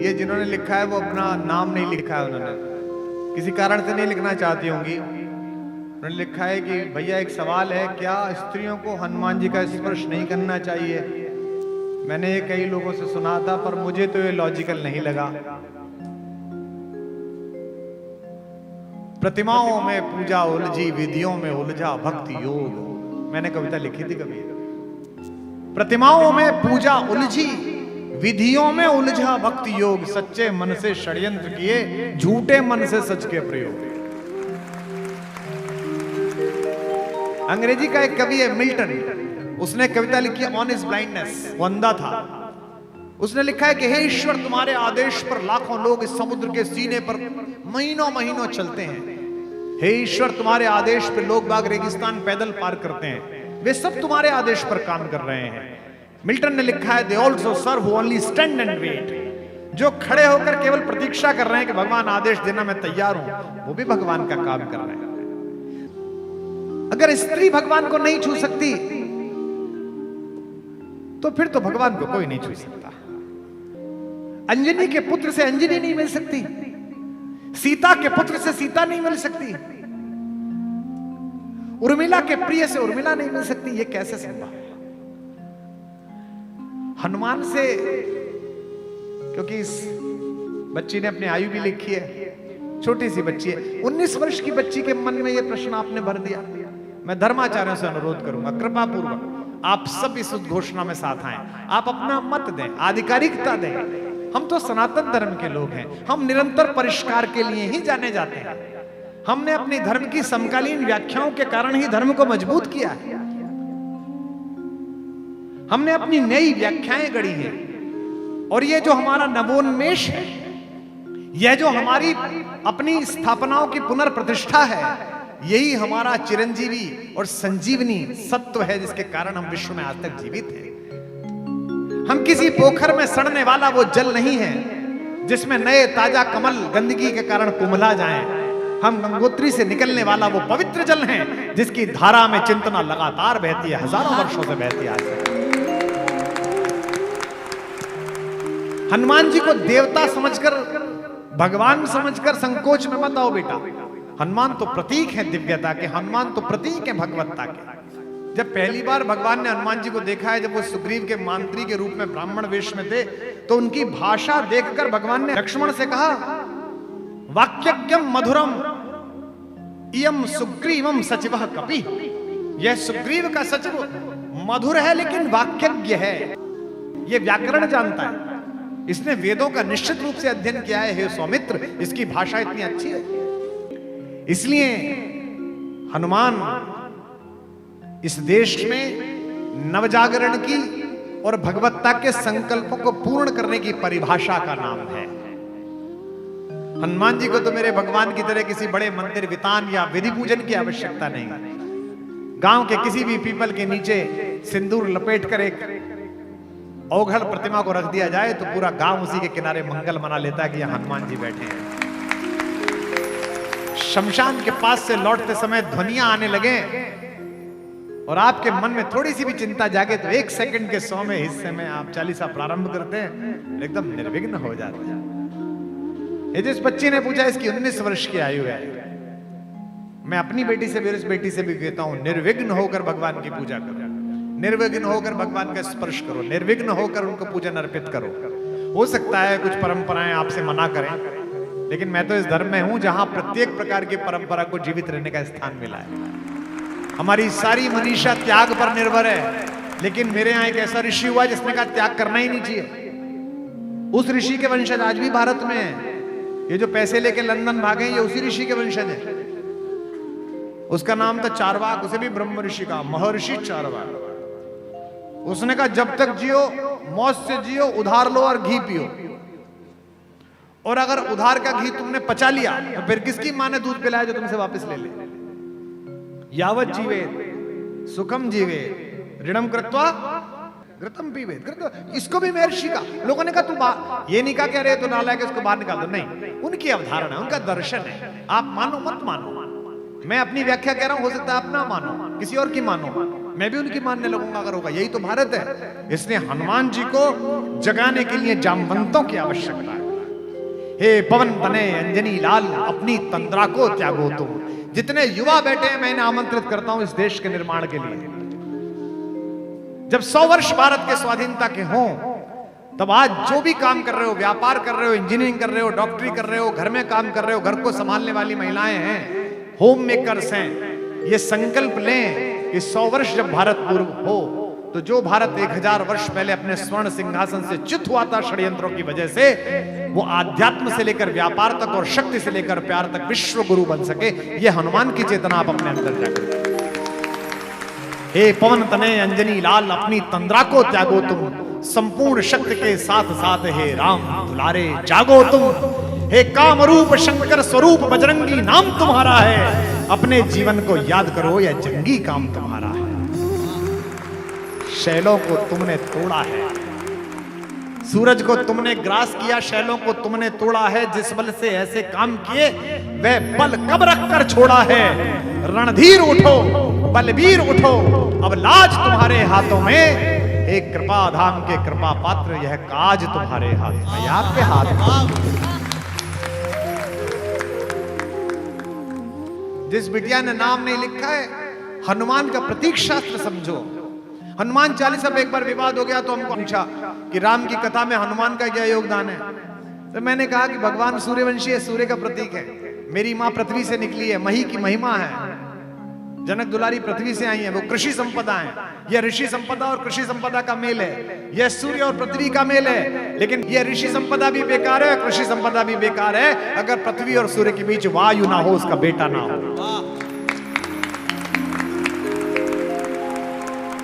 ये जिन्होंने लिखा है वो अपना नाम नहीं लिखा है, उन्होंने किसी कारण से नहीं लिखना चाहती होंगी। उन्होंने लिखा है कि भैया एक सवाल है, क्या स्त्रियों को हनुमान जी का स्पर्श नहीं करना चाहिए? मैंने ये कई लोगों से सुना था, पर मुझे तो ये लॉजिकल नहीं लगा। प्रतिमाओं में पूजा उलझी, विधियों में उलझा भक्ति योग। मैंने कविता लिखी थी कभी। प्रतिमाओं में पूजा उलझी, विधियों में उलझा भक्ति योग। सच्चे मन से षड्यंत्र किए, झूठे मन से सच के प्रयोग। अंग्रेजी का एक कवि है मिल्टन, उसने कविता लिखी ऑन हिज ब्लाइंडनेस। वो अंधा था। उसने लिखा है कि हे ईश्वर, तुम्हारे आदेश पर लाखों लोग इस समुद्र के सीने पर महीनों महीनों चलते हैं। हे ईश्वर, तुम्हारे आदेश पर लोग बाग रेगिस्तान पैदल पार करते हैं। वे सब तुम्हारे आदेश पर काम कर रहे हैं। मिल्टन ने लिखा है, they also serve who only stand and wait. जो खड़े होकर केवल प्रतीक्षा कर रहे हैं कि भगवान आदेश देना मैं तैयार हूं, वो भी भगवान का काम कर रहे हैं। अगर स्त्री भगवान को नहीं छू सकती तो फिर तो भगवान को कोई नहीं छू सकता। अंजनी के पुत्र से अंजनी नहीं मिल सकती, सीता के पुत्र से सीता नहीं मिल सकती, उर्मिला के प्रिय से उर्मिला नहीं मिल सकती। ये कैसे संभव है? हनुमान से, क्योंकि इस बच्ची ने अपनी आयु भी लिखी है, छोटी सी बच्ची है, 19 वर्ष की बच्ची के मन में यह प्रश्न आपने भर दिया। मैं धर्माचार्यों से अनुरोध करूंगा, कृपा पूर्वक आप सब इस उद्घोषणा में साथ आए। आप अपना मत दें, आधिकारिकता दें। हम तो सनातन धर्म के लोग हैं, हम निरंतर परिष्कार के लिए ही जाने जाते हैं। हमने अपनी धर्म की समकालीन व्याख्याओं के कारण ही धर्म को मजबूत किया है। हमने अपनी नई व्याख्याएं गढ़ी हैं, और ये जो हमारा नवोन्मेष है, यह जो हमारी अपनी स्थापनाओं की पुनर्प्रतिष्ठा है, यही हमारा चिरंजीवी और संजीवनी सत्व है, जिसके कारण हम विश्व में आज तक जीवित हैं। हम किसी पोखर में सड़ने वाला वो जल नहीं है जिसमें नए ताजा कमल गंदगी के कारण कुम्हला जाएं। हम गंगोत्री से निकलने वाला वो पवित्र जल हैं जिसकी धारा में चिंतना लगातार बहती है, हजारों वर्षों से बहती है। हनुमान जी को देवता समझकर, भगवान समझकर संकोच में मत आओ बेटा। हनुमान तो प्रतीक है दिव्यता के, हनुमान तो प्रतीक है भगवत्ता के। जब पहली बार भगवान ने हनुमान जी को देखा है, जब वो सुग्रीव के मंत्री के रूप में ब्राह्मण वेश में थे, तो उनकी भाषा देखकर भगवान ने लक्ष्मण से कहा, वाक्यज्ञम मधुरम इयम सुग्रीवम सचिवः कपि। यह सुग्रीव का सचिव मधुर है लेकिन वाक्यज्ञ है, यह व्याकरण जानता है, इसने वेदों का निश्चित रूप से अध्ययन किया है। हे सौमित्र, इसकी भाषा इतनी अच्छी है। इसलिए हनुमान इस देश में नवजागरण की और भगवत्ता के संकल्पों को पूर्ण करने की परिभाषा का नाम है। हनुमान जी को तो मेरे भगवान की तरह किसी बड़े मंदिर वितान या विधि पूजन की आवश्यकता नहीं। गांव के किसी भी पीपल के नीचे सिंदूर लपेटकर एक अवघड़ प्रतिमा को रख दिया जाए तो पूरा गांव उसी के किनारे मंगल मना लेता है कि यहां हनुमान जी बैठे हैं। शमशान के पास से लौटते समय ध्वनियां आने लगे और आपके मन में थोड़ी सी भी चिंता जागे तो 1 सेकंड के 100वें हिस्से में आप चालीसा प्रारंभ करते हैं, एकदम निर्विघ्न हो जाते हैं। ये जिस बच्ची ने पूछा, इसकी 19 वर्ष की आयु है। मैं अपनी बेटी से भी, इस बेटी से भी कहता हूं, निर्विघ्न होकर भगवान की पूजा करो, निर्विघ्न होकर भगवान का स्पर्श करो, निर्विघ्न होकर उनको पूजन अर्पित करो। हो सकता है कुछ परंपराएं आपसे मना करें, लेकिन मैं तो इस धर्म में हूं जहां प्रत्येक प्रकार की परंपरा को जीवित रहने का स्थान मिला है। हमारी सारी मनीषा त्याग पर निर्भर है, लेकिन मेरे यहां एक ऐसा ऋषि हुआ जिसने कहा त्याग करना ही नहीं चाहिए। उस ऋषि के वंशज आज भी भारत में है। ये जो पैसे लेके लंदन भागे, ये उसी ऋषि के वंशज है। उसका नाम था चारवाक, उसे भी ब्रह्म ऋषि का, महर्षि चारवाक। उसने कहा जब तक जियो मौज से जियो, उधार लो और घी पियो, और अगर उधार का घी तुमने पचा लिया तो फिर किसकी मां ने दूध पिलाया जो तुमसे वापस ले ले। यावत जीवे सुखम जीवे ऋणम कृत्वा घृतम पीवेत। इसको भी महर्षि का। लोगों ने कहा तू ये नहीं कहा कि अरे तो नालायक है, इसको बाहर निकाल दो, नहीं। उनकी अवधारणा, उनका दर्शन है। आप मानो मत मानो, मैं अपनी व्याख्या कह रहा हूं, हो सकता है आप ना मानो, किसी और की मानो, मैं भी उनकी मानने लगूंगा अगर होगा। यही तो भारत है। इसलिए हनुमान जी को जगाने के लिए जामवंतों की आवश्यकता है। हे पवन तनय अंजनी लाल अपनी तंद्रा को त्यागो तुम। जितने युवा बैठे हैं मैं इन्हें आमंत्रित करता हूं इस देश के निर्माण के लिए। जब 100 वर्ष भारत के स्वाधीनता के हों, तब आज जो भी काम कर रहे हो, व्यापार कर रहे हो, इंजीनियरिंग कर रहे हो, डॉक्टरी कर रहे हो, घर में काम कर रहे हो, घर को संभालने वाली महिलाएं हैं, होम मेकर्स हैं, ये संकल्प लें कि 100 वर्ष जब भारत पूर्व हो, तो जो भारत 1000 वर्ष पहले अपने स्वर्ण सिंहासन से च्युत हुआ था षड्यंत्रों की वजह से, वो आध्यात्म से लेकर व्यापार तक और शक्ति से लेकर प्यार तक विश्व गुरु बन सके। ये हनुमान की चेतना आप अपने अंदर जागृत। हे पवन तनय अंजनी लाल अपनी तंद्रा को त्यागो तुम, संपूर्ण शक्ति के साथ साथ हे राम दुलारे जागो तुम। हे कामरूप शंकर स्वरूप बजरंगी नाम तुम्हारा है, अपने जीवन को याद करो यह जंगी काम तुम्हारा है। शैलों को तुमने तोड़ा है, सूरज को तुमने ग्रास किया, शैलों को तुमने तोड़ा है। जिस बल से ऐसे काम किए वह बल कब रख कर छोड़ा है। रणधीर उठो बलबीर उठो, अब लाज तुम्हारे हाथों में। एक कृपा धाम के कृपा पात्र यह काज तुम्हारे हाथ में, आपके हाथ में। जिस बिटिया ने नाम नहीं लिखा है, हनुमान का प्रतीक शास्त्र समझो। हनुमान चालीसा पे एक बार विवाद हो गया तो हमको पूछा कि राम की कथा में हनुमान का क्या योगदान है। तो मैंने कहा कि भगवान सूर्यवंशी है, सूर्य का प्रतीक है। मेरी माँ पृथ्वी से निकली है, मही की महिमा है। जनक दुलारी पृथ्वी से आई है, वो कृषि संपदा है। यह ऋषि संपदा और कृषि संपदा का मेल है, यह सूर्य और पृथ्वी का मेल है। लेकिन यह ऋषि संपदा भी बेकार है, कृषि संपदा भी बेकार है, अगर पृथ्वी और सूर्य के बीच वायु ना हो, उसका बेटा ना हो।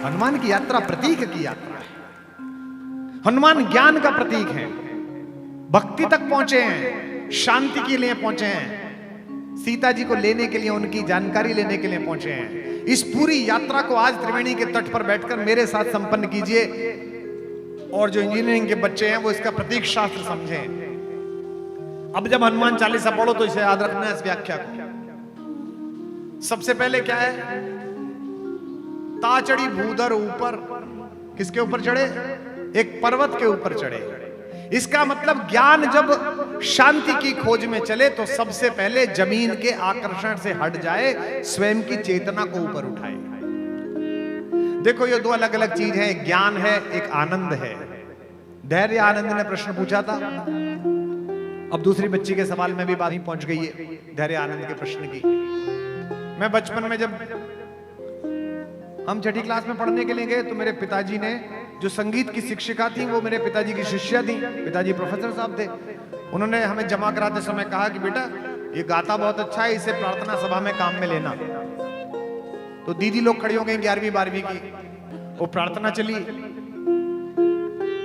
हनुमान की यात्रा प्रतीक की यात्रा है। हनुमान ज्ञान का प्रतीक है, भक्ति तक पहुंचे हैं, शांति के लिए पहुंचे हैं, सीता जी को लेने के लिए, उनकी जानकारी लेने के लिए पहुंचे हैं। इस पूरी यात्रा को आज त्रिवेणी के तट पर बैठकर मेरे साथ संपन्न कीजिए। और जो इंजीनियरिंग के बच्चे हैं वो इसका प्रतीक शास्त्र समझें। अब जब हनुमान चालीसा पढ़ो तो इसे याद रखना है, इस व्याख्या को। सबसे पहले क्या है, ताचड़ी भूधर ऊपर, किसके ऊपर चढ़े? एक पर्वत के ऊपर चढ़े। इसका मतलब ज्ञान जब शांति की खोज में चले तो सबसे पहले जमीन के आकर्षण से हट जाए, स्वयं की चेतना को ऊपर उठाए। देखो ये दो अलग अलग चीज है, एक ज्ञान है, एक आनंद है। धैर्य आनंद ने प्रश्न पूछा था, अब दूसरी बच्ची के सवाल में भी बात ही पहुंच गई है धैर्य आनंद के प्रश्न की। मैं बचपन में जब हम छठी क्लास में पढ़ने के लिए गए तो मेरे पिताजी ने, जो संगीत की शिक्षिका थी वो मेरे पिताजी की शिष्या थी, पिताजी प्रोफेसर साहब थे। उन्होंने हमें जमा कराते समय कहा कि बेटा ये गाता बहुत अच्छा है, इसे प्रार्थना सभा में काम में लेना। तो दीदी लोग खड़ी हो गई 11वीं 12वीं की, वो प्रार्थना चली,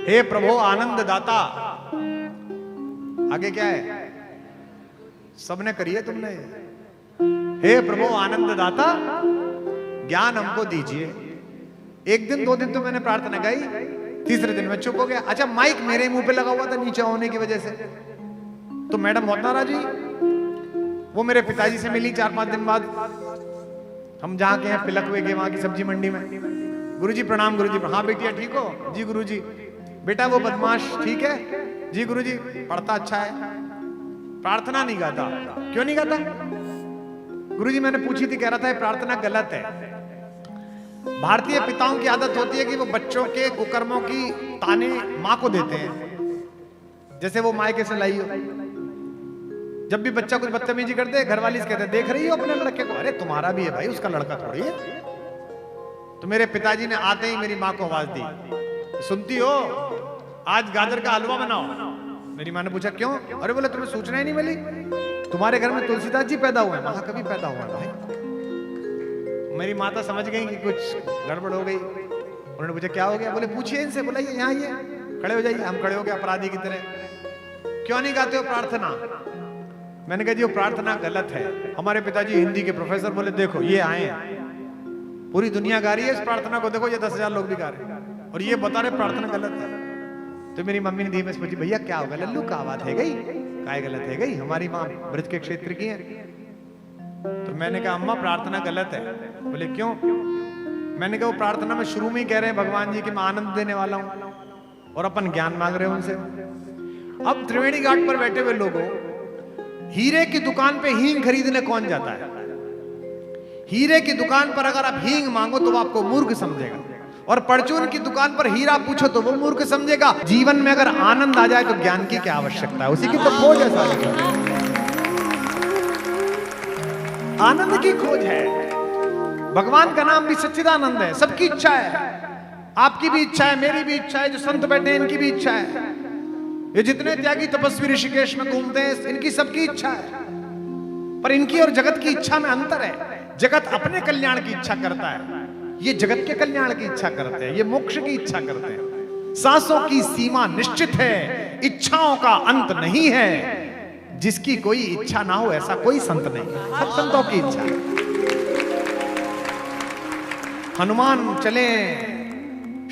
हे प्रभु आनंद दाता। आगे क्या है, सबने करिए तुमने, हे प्रभु आनंद दाता ज्ञान हमको दीजिए। एक दिन 2 दिन तो मैंने प्रार्थना गाई, तीसरे दिन में चुप हो गया। अच्छा माइक मेरे मुंह पे लगा हुआ था नीचे होने की वजह से, तो मैडम मोतनारा जी वो मेरे पिताजी से मिली 4-5 दिन बाद, हम जहाँ के हैं पिलक हुए के वहां की सब्जी मंडी में। गुरुजी प्रणाम, गुरुजी हाँ बेटिया ठीक हो जी गुरुजी। बेटा वो बदमाश ठीक है जी गुरुजी, पढ़ता अच्छा है, प्रार्थना नहीं गाता। क्यों नहीं गाता? गुरुजी मैंने पूछी थी, कह रहा था प्रार्थना गलत है। भारतीय पिताओं की आदत होती है कि वो बच्चों के कुकर्मों की ताने माँ को देते हैं, जैसे वो मायके से लाई हो। जब भी बच्चा कुछ बदतमीजी करते हैं, घरवाली से कहते हैं देख रही हो अपने लड़के को, अरे तुम्हारा भी है भाई, उसका लड़का थोड़ी है। तो मेरे पिताजी ने आते ही मेरी माँ को आवाज दी, सुनती हो आज गाजर का हलवा बनाओ। मेरी माँ ने पूछा क्यों? अरे बोले तुम्हें सूचना ही नहीं मिली, तुम्हारे घर में तुलसीदास जी पैदा हुए। महा कभी पैदा हुआ भाई। मेरी माता समझ गई कि कुछ गड़बड़ हो गई। उन्होंने पूछा क्या हो गया? बोले पूछिए इनसे। बोला ये यहाँ ये खड़े हो जाइए। हम खड़े हो गए अपराधी की तरह। क्यों नहीं गाते हो प्रार्थना? मैंने कहा जी वो प्रार्थना गलत है। हमारे पिताजी हिंदी के प्रोफेसर बोले देखो ये आए, पूरी दुनिया गा रही है इस प्रार्थना को, देखो ये 10,000 लोग भी गा रहे हैं और ये बता रहे प्रार्थना गलत है। तो मेरी मम्मी ने धीमे से पूछी भैया क्या होगा, लल्लू का आवाज है गई, काय गलत है गई, हमारी माँ ब्रज के क्षेत्र की है। तो मैंने कहा अम्मा प्रार्थना गलत है। बोले क्यों? मैंने कहा वो प्रार्थना में शुरू में ही कह रहे हैं भगवान जी कि मैं आनंद देने वाला हूं और अपन ज्ञान मांग रहे हैं उनसे। अब त्रिवेणी घाट पर बैठे हुए लोगों, हीरे की दुकान पे हींग खरीदने कौन जाता है? हीरे की दुकान पर अगर आप हींग मांगो तो वो आपको मूर्ख समझेगा, और परचून की दुकान पर हीरा पूछो तो वो मूर्ख समझेगा। जीवन में अगर आनंद आ जाए तो ज्ञान की क्या आवश्यकता है? उसी की तो खोज है सारी। आनंद की खोज है। भगवान का नाम भी सच्चिदानंद है। सबकी इच्छा है, आपकी भी इच्छा है, मेरी भी इच्छा है, जो संत बैठे हैं इनकी भी इच्छा है, ये जितने त्यागी तपस्वी ऋषिकेश में घूमते हैं इनकी सबकी इच्छा है। पर इनकी और जगत की इच्छा में अंतर है। जगत अपने कल्याण की इच्छा करता है, ये जगत के कल्याण की इच्छा करते हैं, ये मोक्ष की इच्छा करते हैं। सांसों की सीमा निश्चित है, इच्छाओं का अंत नहीं है। जिसकी कोई इच्छा ना हो ऐसा कोई संत नहीं, सब संतों की इच्छा है। हनुमान चले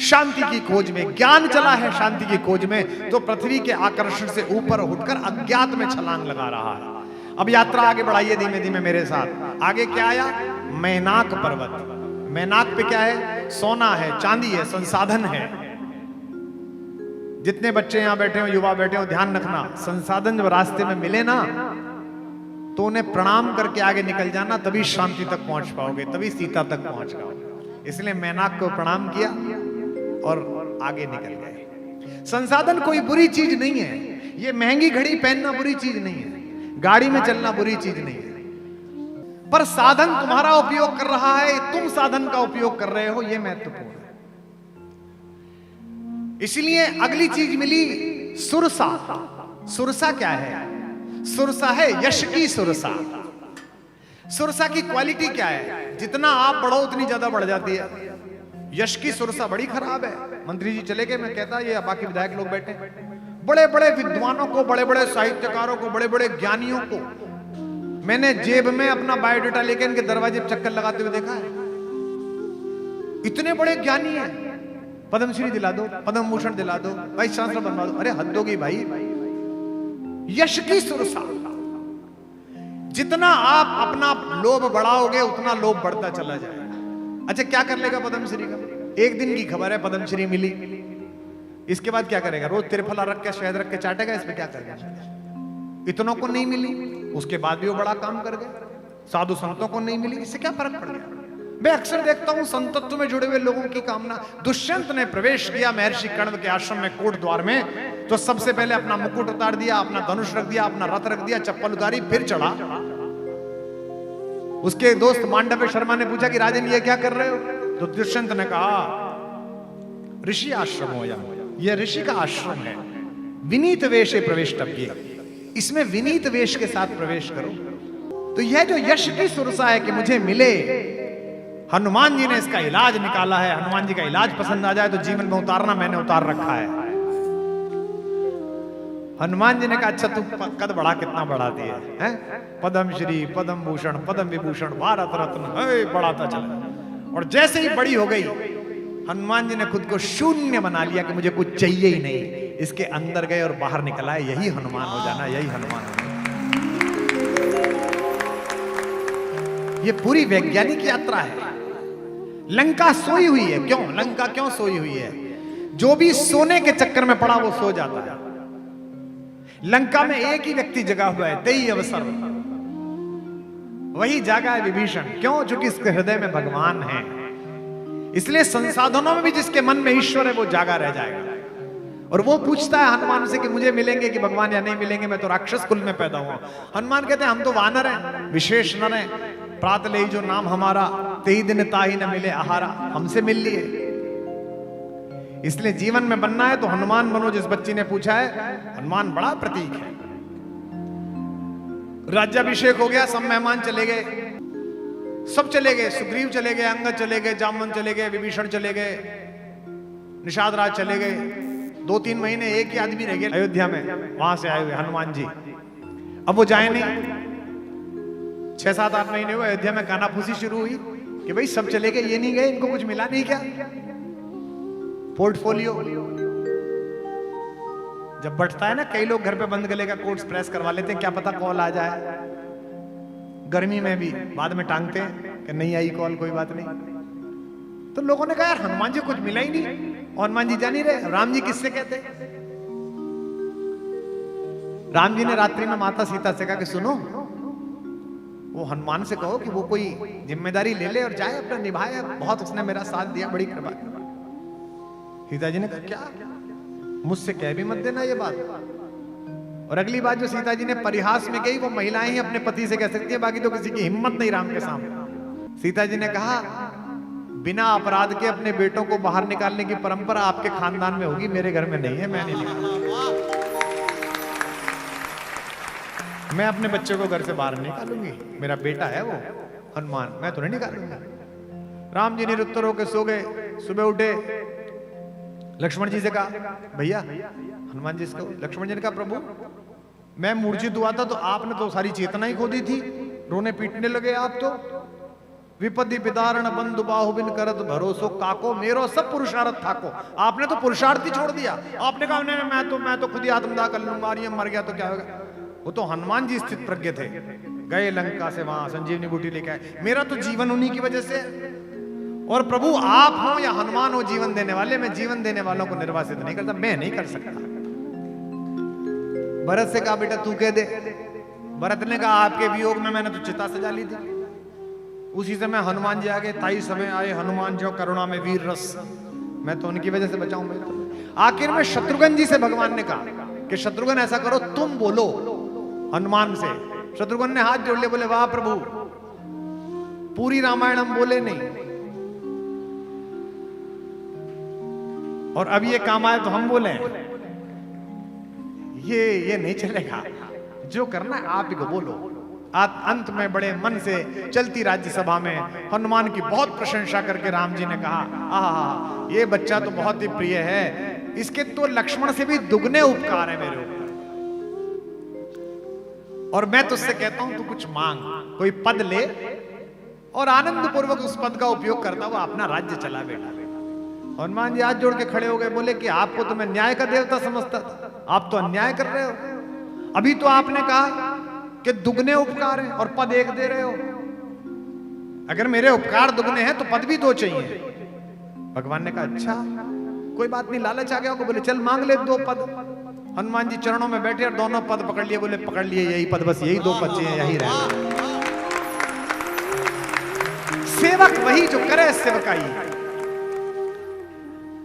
शांति की खोज में, ज्ञान चला है शांति की खोज में, तो पृथ्वी के आकर्षण से ऊपर उठकर अज्ञात में छलांग लगा रहा है। अब यात्रा आगे बढ़ाइए धीमे धीमे मेरे साथ। आगे क्या आया? मैनाक पर्वत। मैनाक पे क्या है? सोना है, चांदी है, संसाधन है। जितने बच्चे यहां बैठे हो, युवा बैठे हो, ध्यान रखना, संसाधन जब रास्ते में मिले ना तो उन्हें प्रणाम करके आगे निकल जाना, तभी शांति तक पहुंच पाओगे, तभी सीता तक पहुंच पाओगे। इसलिए मैनाक को प्रणाम किया और आगे निकल गए। संसाधन कोई बुरी चीज नहीं है। ये महंगी घड़ी पहनना बुरी चीज नहीं है, गाड़ी में चलना बुरी चीज नहीं है, पर साधन तुम्हारा उपयोग कर रहा है, तुम साधन का उपयोग कर रहे हो, यह महत्वपूर्ण है। इसलिए अगली चीज मिली सुरसा। सुरसा क्या है? सुरसा है यश की सुरसा। सुरसा की क्वालिटी क्या है? जितना आप बढ़ो उतनी ज्यादा बढ़ जाती है। यश की सुरसा बड़ी खराब है। मंत्री जी चले गए, मैं कहता ये बाकी विधायक लोग बैठे, बड़े बड़े विद्वानों को, बड़े बड़े साहित्यकारों को, बड़े बड़े ज्ञानियों को मैंने जेब में अपना बायोडाटा लेके इनके दरवाजे पर चक्कर लगाते हुए देखा है। इतने बड़े ज्ञानी हैं, पद्मश्री दिला दो, पद्म भूषण दिला दो, वाइस चांसलर बनवा दो। अरे हद होगी भाई। यश की सुरसा, जितना आप अपना लोभ बढ़ाओगे उतना लोभ बढ़ता चला जाएगा। अच्छा क्या कर लेगा पद्मश्री का? एक दिन की खबर है, पद्मश्री मिली, इसके बाद क्या करेगा? रोज त्रिफला रख के, शहद रख के चाटेगा, इस पे क्या करेगा? इतनों को नहीं मिली, उसके बाद भी वो बड़ा काम कर गए। साधु संतों को नहीं मिली, इससे क्या फर्क पड़ गया? मैं अक्सर देखता हूं संतत्व में जुड़े हुए लोगों की कामना। दुष्यंत ने प्रवेश किया महर्षि कण्व के आश्रम में कोट द्वार में, तो सबसे पहले अपना मुकुट उतार दिया, अपना धनुष रख दिया, अपना रथ रख दिया, चप्पल उतारी, फिर चढ़ा। उसके दोस्त मांडव्य शर्मा ने पूछा कि राजन ये क्या कर रहे हो? तो दुष्यंत ने कहा ऋषि आश्रम हो, यह ऋषि का आश्रम है, विनीत वेश प्रवेष्टव्य, इसमें विनीत वेश के साथ प्रवेश करो। तो यह जो यश की सुरसा है कि मुझे मिले, हनुमान जी ने इसका इलाज निकाला है। हनुमान जी का इलाज पसंद आ जाए तो जीवन में उतारना, मैंने उतार रखा है। हनुमान जी ने कहा अच्छा तू कद बढ़ा, कितना बढ़ा दिया है? पद्म श्री, पद्म भूषण, पद्म विभूषण, भारत रत्न, बढ़ाता चला। और जैसे ही बड़ी हो गई, हनुमान जी ने खुद को शून्य बना लिया कि मुझे कुछ चाहिए ही नहीं। इसके अंदर गए और बाहर निकल आए। यही हनुमान हो जाना, यही हनुमान हो जाना। ये पूरी वैज्ञानिक यात्रा है। लंका सोई हुई है। क्यों? लंका क्यों सोई हुई है? जो भी सोने के चक्कर में पड़ा वो सो जाता है। लंका में एक ही व्यक्ति जगा हुआ है, तेई अवसर, वही जागा है विभीषण। क्यों? चूंकि इसके हृदय में भगवान है। इसलिए संसाधनों में भी जिसके मन में ईश्वर है वो जागा रह जाएगा। और वो पूछता है हनुमान से कि मुझे मिलेंगे कि भगवान या नहीं मिलेंगे, मैं तो राक्षस कुल में पैदा हुआ। हनुमान कहते हैं हम तो वानर हैं, विशेष नर हैं, प्रात ले जो नाम हमारा, तेई दिन ताही न मिले आहारा, हमसे मिल लिए। इसलिए जीवन में बनना है तो हनुमान बनो। जिस बच्ची ने पूछा है, हनुमान बड़ा प्रतीक है। राज्याभिषेक हो गया, सब मेहमान चले गए, सब चले गए, सुग्रीव चले गए, अंगद चले गए, जामवंत चले गए, विभीषण चले गए, निषाद राज चले गए। 2-3 महीने एक ही आदमी रह गए अयोध्या में, वहां से आए हुए हनुमान जी। अब वो जाए नहीं। 6-7-8 महीने हुए, अयोध्या में कानाफूसी शुरू हुई कि भाई सब चले गए, ये नहीं गए, इनको कुछ मिला नहीं क्या? पोर्टफोलियो जब बढ़ता है ना, कई लोग घर पे बंद गले का कोट्स प्रेस करवा लेते हैं, क्या पता कॉल आ जाए। गर्मी में भी बाद में टांगते हैं कि नहीं आई कॉल, कोई बात नहीं। तो लोगों ने कहा यार हनुमान जी कुछ मिला ही नहीं, और हनुमान जी जान ही रहे, राम जी किससे कहते? राम जी ने रात्रि में माता सीता से कहा कि सुनो, वो हनुमान से कहो कि वो कोई जिम्मेदारी ले ले और जाए, अपना निभाए, बहुत उसने मेरा साथ दिया, बड़ी कृपा। सीता जी ने कहा क्या, मुझसे कह भी मत देना ये बात। और अगली बात जो सीता जी ने परिहास में कही, वो महिलाएं ही अपने पति से कह सकती है, बाकी तो किसी की हिम्मत नहीं राम के सामने। सीता जी ने कहा बिना अपराध के अपने बेटों को बाहर निकालने की परंपरा आपके खानदान में होगी, मेरे घर में नहीं है, मैं नहीं निकालूंगी। मैं अपने बच्चे को घर से बाहर निकालूंगी, मेरा बेटा है वो हनुमान, मैं तो नहीं निकालूंगा। राम जी निरुत्तर होकर सो गए। सुबह उठे, लक्ष्मण जी से कहा भैया, हनुमान जी से, लक्ष्मण जी ने कहा प्रभु मैं मूर्छित हुआ था तो आपने तो सारी चेतना ही खो दी थी, रोने पीटने लगे आप तो। विपत्ति विदारण बंधु बाहुबिन करत भरोसो काको, मेरो सब पुरुषार्थ था को, आपने तो पुरुषार्थ ही छोड़ दिया। आपने कहा नहीं, मैं तो खुद ही आत्मदाह कर लूंगा, और ये मर गया तो क्या होगा। वो तो हनुमान जी स्थित प्रज्ञ थे, गए लंका से वहां संजीवनी बूटी लेके आए। मेरा तो जीवन उन्हीं की वजह से। और प्रभु आप हो या हनुमान हो जीवन देने वाले, मैं जीवन देने वालों को निर्वासित नहीं करता, मैं नहीं कर सकता। भरत से कहा बेटा तू कह दे। भरत ने कहा आपके वियोग में मैंने तो चिता सजा ली थी। उसी समय हनुमान जी आगे, ताई समय आए हनुमान जो करुणा में वीर रस, मैं तो उनकी वजह से बचाऊं। आखिर में शत्रुघ्न जी से भगवान ने कहा कि शत्रुघ्न ऐसा करो, तुम बोलो हनुमान से। शत्रुघ्न ने हाथ जोड़ लिए, बोले वाह प्रभु, पूरी रामायण हम बोले नहीं, और अब ये काम आए तो हम बोले, ये नहीं चलेगा। जो करना है आप ही को बोलो। अंत में बड़े मन से चलती राज्यसभा में हनुमान की बहुत प्रशंसा करके राम जी ने कहा आहा, ये बच्चा तो बहुत ही प्रिय है, इसके तो लक्ष्मण से भी दुगने उपकार है मेरे ऊपर, और मैं तुझसे कहता हूं तू कुछ मांग, कोई पद ले और आनंद पूर्वक उस पद का उपयोग करता हुआ अपना राज्य चला बेटा। हनुमान जी हाथ जोड़ के खड़े हो गए, बोले कि आपको तो मैं न्याय का देवता समझता था, आप तो अन्याय कर रहे हो। अभी तो आपने कहा कि दुगने उपकार हैं और पद एक दे रहे हो। अगर मेरे उपकार दुगने हैं तो पद भी दो चाहिए। भगवान ने कहा अच्छा कोई बात नहीं, लालच आ गया होगा, बोले चल मांग ले 2 पद। हनुमान जी चरणों में बैठे और दोनों पद पकड़ लिए, बोले पकड़ लिए यही पद, बस यही 2 पद चाहिए, यही रहे। सेवक वही जो करे सेवकाई।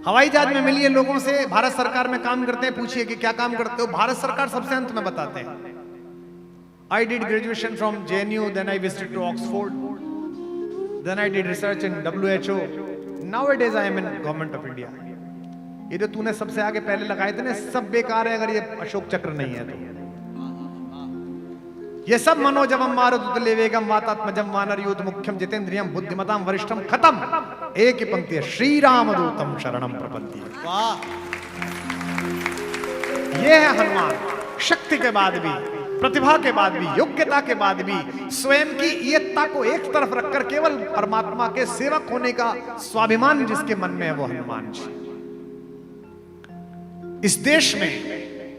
हवाई जहाज में मिलिए लोगों से, भारत सरकार में काम करते हैं, पूछिए कि क्या काम करते हो, भारत सरकार सबसे अंत में बताते हैं। I did graduation from JNU, then I visited to Oxford, then I did research in WHO. Nowadays I am in Government of India. ये जो तूने सबसे आगे पहले लगाए थे ना, सब बेकार है अगर ये अशोक चक्र नहीं है तो। ये सब मनोजवम मारुतुल्य वेगम वातात्मजम वानर यूथ मुख्यम जितेंद्रियम बुद्धिमताम वरिष्ठम, खत्म। एक ही पंक्ति है, श्री राम दूतम शरणम प्रपद्ये। ये है हनुमान, शक्ति के बाद भी, प्रतिभा के बाद भी, योग्यता के बाद भी, स्वयं की इयत्ता को एक तरफ रखकर केवल परमात्मा के सेवक होने का स्वाभिमान जिसके मन में है वो हनुमान जी। इस देश में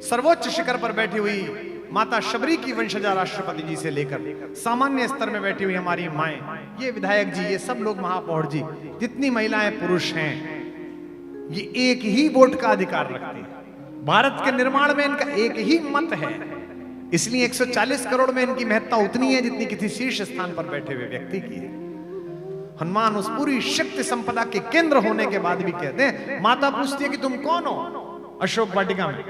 सर्वोच्च शिखर पर बैठी हुई माता शबरी की वंशजा राष्ट्रपति जी से लेकर सामान्य स्तर में बैठी हुई हमारी माएं, ये विधायक जी, ये सब लोग, महापौर जी, जितनी महिलाएं पुरुष हैं, ये एक ही वोट का अधिकार रखते हैं। भारत के निर्माण में इनका एक ही मत है, इसलिए 140 करोड़ में इनकी महत्ता उतनी है जितनी किसी शीर्ष स्थान पर बैठे हुए व्यक्ति की है। हनुमान उस पूरी शक्ति संपदा के केंद्र होने के बाद भी कहते हैं, माता पूछती है कि तुम कौन हो। अशोक वाटिका में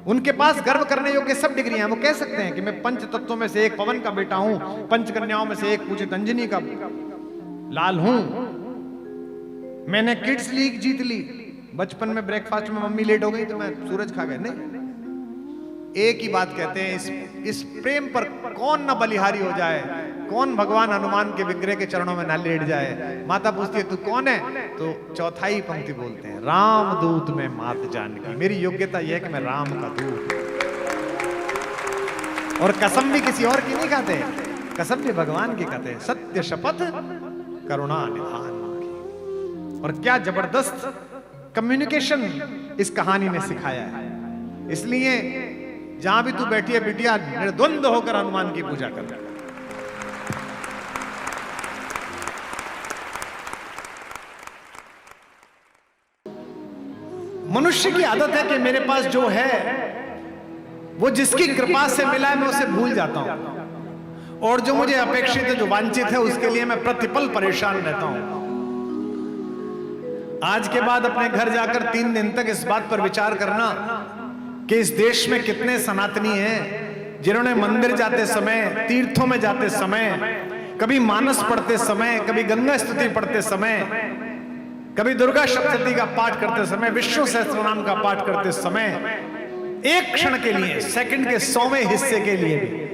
उनके पास गर्व करने योग्य सब डिग्रियां, वो कह सकते हैं कि मैं पंच तत्वों में से एक पवन का बेटा हूं, पंच कन्याओं में से एक पूजित अंजनी का लाल हूं, मैंने किड्स लीग जीत ली, बचपन में ब्रेकफास्ट में मम्मी लेट हो गई तो मैं सूरज खा गया। नहीं, एक ही बात कहते हैं, इस प्रेम पर कौन न बलिहारी हो जाए, कौन भगवान हनुमान के विग्रह के चरणों में न लेट जाए। माता पूछती है तू कौन है, तो चौथाई पंक्ति बोलते हैं, राम दूत में मात जानकी। मेरी योग्यता यह है कि मैं राम का दूत, और कसम भी किसी और की नहीं खाते, कसम भी भगवान की खाते, सत्य शपथ करुणा निधान की। और क्या जबरदस्त कम्युनिकेशन इस कहानी ने सिखाया है। इसलिए जहां भी तू बैठी है बिटिया, निर्द्वंद होकर हनुमान की पूजा कर। मनुष्य की आदत है कि मेरे पास जो है वो जिसकी कृपा से मिला है मैं उसे भूल जाता हूं, और जो मुझे अपेक्षित है, जो वांछित है, उसके लिए मैं प्रतिपल परेशान रहता हूं। आज के बाद अपने घर जाकर 3 दिन तक इस बात पर विचार करना कि इस देश में कितने सनातनी हैं जिन्होंने मंदिर जाते समय, तीर्थों में जाते समय, कभी मानस पढ़ते समय, कभी गंगा स्तुति पढ़ते समय, कभी दुर्गा सप्तशती का पाठ करते समय, विष्णु सहस्त्रनाम का पाठ करते समय एक क्षण के लिए, सेकंड के 100वें हिस्से के लिए भी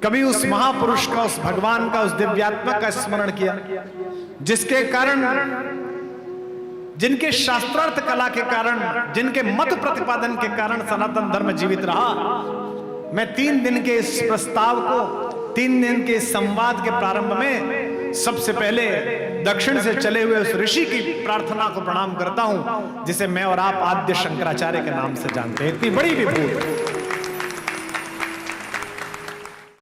कभी उस महापुरुष का, उस भगवान का, उस दिव्यात्मा का स्मरण किया, जिसके कारण, जिनके शास्त्रार्थ कला के कारण, जिनके मत प्रतिपादन के कारण सनातन धर्म जीवित रहा। मैं 3 दिन के इस प्रस्ताव को, 3 दिन के इस संवाद के प्रारंभ में सबसे पहले दक्षिण से चले हुए उस ऋषि की प्रार्थना को प्रणाम करता हूं, जिसे मैं और आप आद्य शंकराचार्य के नाम से जानते हैं। इतनी बड़ी विभूति